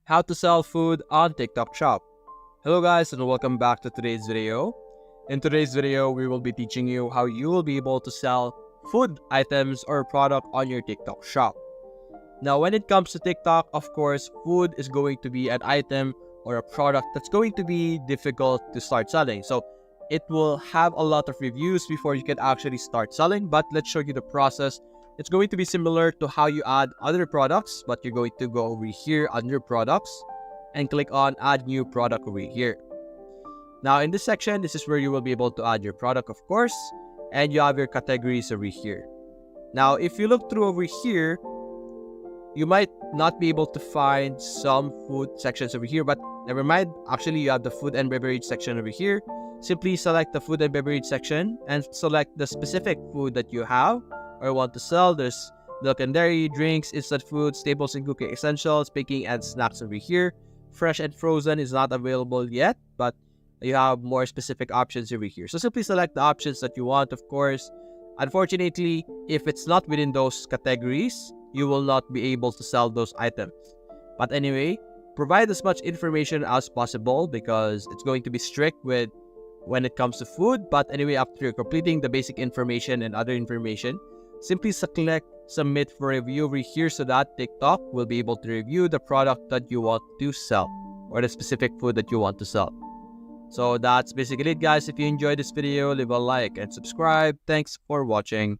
How to sell food on TikTok Shop. Hello guys and welcome back to today's video. In today's video, we will be teaching you how you will be able to sell food items or product on your TikTok Shop. Now when it comes to TikTok, of course, food is going to be an item or a product that's going to be difficult to start selling. So it will have a lot of reviews before you can actually start selling, but let's show you the process. It's going to be similar to how you add other products, but you're going to go over here under products and click on add new product over here. Now in this section, this is where you will be able to add your product, of course, and you have your categories over here. Now if you look through over here, you might not be able to find some food sections over here, but never mind. Actually, you have the food and beverage section over here. Simply select the food and beverage section and select the specific food that you have or want to sell. There's milk and dairy, drinks, instant food, staples and cooking essentials, baking and snacks over here. Fresh and frozen is not available yet, but you have more specific options over here. So simply select the options that you want, of course. Unfortunately, if it's not within those categories, you will not be able to sell those items. But anyway, provide as much information as possible because it's going to be strict with when it comes to food. But anyway, after you're completing the basic information and other information, simply select submit for review over here so that TikTok will be able to review the product that you want to sell or the specific food that you want to sell. So that's basically it, guys. If you enjoyed this video, leave a like and subscribe. Thanks for watching.